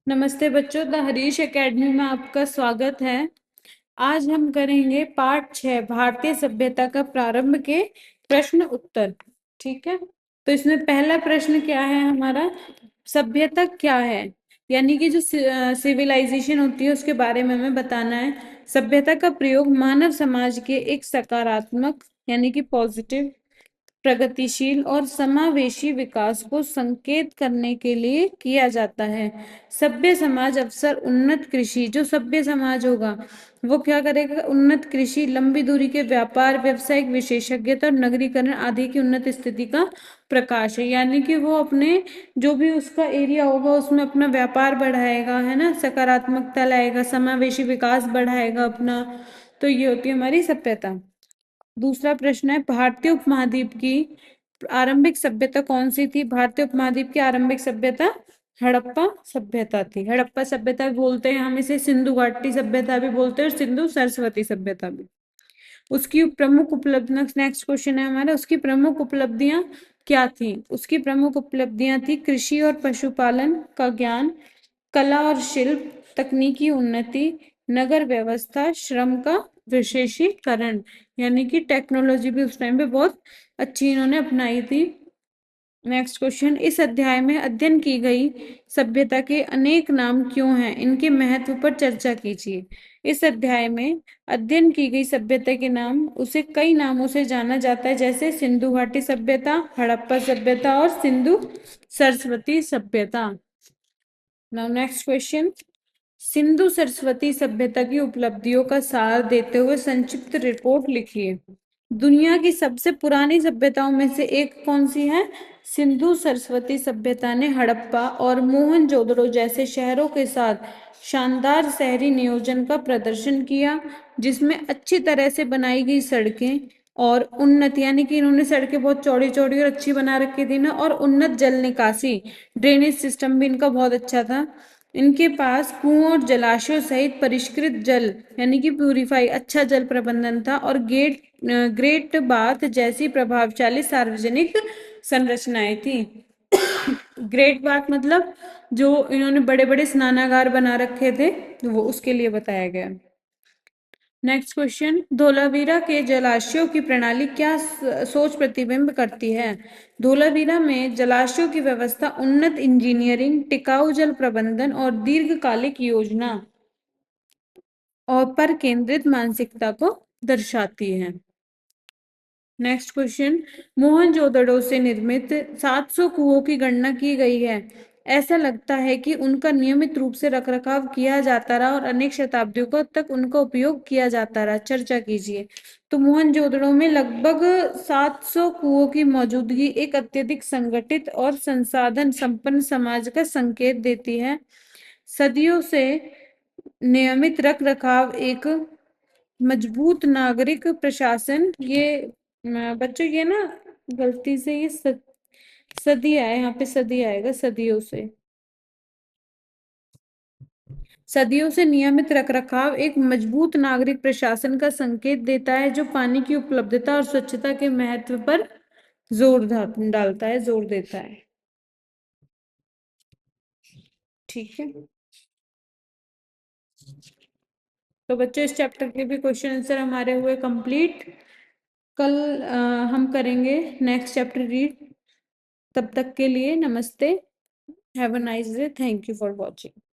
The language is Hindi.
नमस्ते बच्चों, द हरीश एकेडमी में आपका स्वागत है। आज हम करेंगे पाठ 6 भारतीय सभ्यता का प्रारंभ के प्रश्न उत्तर। ठीक है, तो इसमें पहला प्रश्न क्या है हमारा, सभ्यता क्या है, यानी कि जो सिविलाइजेशन होती है उसके बारे में हमें बताना है। सभ्यता का प्रयोग मानव समाज के एक सकारात्मक यानी कि पॉजिटिव, प्रगतिशील और समावेशी विकास को संकेत करने के लिए किया जाता है। सभ्य समाज अवसर उन्नत कृषि, जो सभ्य समाज होगा वो क्या करेगा, उन्नत कृषि, लंबी दूरी के व्यापार, व्यावसायिक विशेषज्ञता और नगरीकरण आदि की उन्नत स्थिति का प्रकाश है। यानी कि वो अपने जो भी उसका एरिया होगा उसमें अपना व्यापार बढ़ाएगा, है ना, सकारात्मकता लाएगा, समावेशी विकास बढ़ाएगा अपना। तो ये होती है हमारी सभ्यता। दूसरा प्रश्न है, भारतीय उपमहाद्वीप की आरंभिक सभ्यता कौन सी थी। भारतीय उपमहाद्वीप की आरंभिक सभ्यता हड़प्पा सभ्यता थी। हड़प्पा सभ्यता भी बोलते हैं हम इसे, सिंधु घाटी सभ्यता भी बोलते हैं और सिंधु सरस्वती सभ्यता भी। उसकी प्रमुख उपलब्धियां, नेक्स्ट क्वेश्चन है हमारा, उसकी प्रमुख उपलब्धियां क्या थी। उसकी प्रमुख उपलब्धियां थी कृषि और पशुपालन का ज्ञान, कला और शिल्प, तकनीकी उन्नति, नगर व्यवस्था, श्रम का विशेषीकरण, यानी कि टेक्नोलॉजी भी उस टाइम पे बहुत अच्छी इन्होंने अपनाई थी। नेक्स्ट क्वेश्चन, इस अध्याय में अध्ययन की गई सभ्यता के अनेक नाम क्यों हैं, इनके महत्व पर चर्चा कीजिए। इस अध्याय में अध्ययन की गई सभ्यता के नाम, उसे कई नामों से जाना जाता है, जैसे सिंधु घाटी सभ्यता, हड़प्पा सभ्यता और सिंधु सरस्वती सभ्यता। Now next question, Sindhu Saraswati सभ्यता की उपलब्धियों का सार देते हुए संक्षिप्त रिपोर्ट लिखिए। दुनिया की सबसे पुरानी सभ्यताओं में से एक कौन सी है, सिंधु सरस्वती सभ्यता ने हड़प्पा और मोहनजोदड़ो जैसे शहरों के साथ शानदार शहरी नियोजन का प्रदर्शन किया, जिसमें अच्छी तरह से बनाई गई सड़कें और उन्नत, यानी कि इन्होंने सड़कें बहुत चौड़ी चौड़ी और अच्छी बना रखी थी ना, और उन्नत जल निकासी, ड्रेनेज सिस्टम भी इनका बहुत अच्छा था। इनके पास कुओं और जलाशयों सहित परिष्कृत जल यानी कि प्यूरिफाई अच्छा जल प्रबंधन था, और ग्रेट बाथ जैसी प्रभावशाली सार्वजनिक संरचनाएं थी। ग्रेट बाथ मतलब जो इन्होंने बड़े बड़े स्नानागार बना रखे थे, वो उसके लिए बताया गया। नेक्स्ट क्वेश्चन, धोलावीरा के जलाशयों की प्रणाली क्या सोच प्रतिबिंब करती है। धोलावीरा में जलाशयों की व्यवस्था उन्नत इंजीनियरिंग, टिकाऊ जल प्रबंधन और दीर्घकालिक योजना और पर केंद्रित मानसिकता को दर्शाती है। नेक्स्ट क्वेश्चन, मोहनजोदड़ो से निर्मित 700 कुओं की गणना की गई है। ऐसा लगता है कि उनका नियमित रूप से रखरखाव किया जाता रहा और अनेक शताब्दियों तक उनका उपयोग किया जाता रहा। चर्चा कीजिए। तो मोहनजोदड़ो में लगभग 700 कुओं की मौजूदगी एक अत्यधिक संगठित और संसाधन संपन्न समाज का संकेत देती है। सदियों से नियमित रखरखाव, एक मजबूत नागरिक प्रशासन, ये बच्चों ये ना गलती से ये सदी आया, यहाँ पे सदी आएगा, सदियों से नियमित रखरखाव एक मजबूत नागरिक प्रशासन का संकेत देता है, जो पानी की उपलब्धता और स्वच्छता के महत्व पर डालता है, जोर देता है। ठीक है, तो बच्चों इस चैप्टर के भी क्वेश्चन आंसर हमारे हुए कंप्लीट। कल हम करेंगे नेक्स्ट चैप्टर रीड। तब तक के लिए नमस्ते, have a nice day, thank you for watching.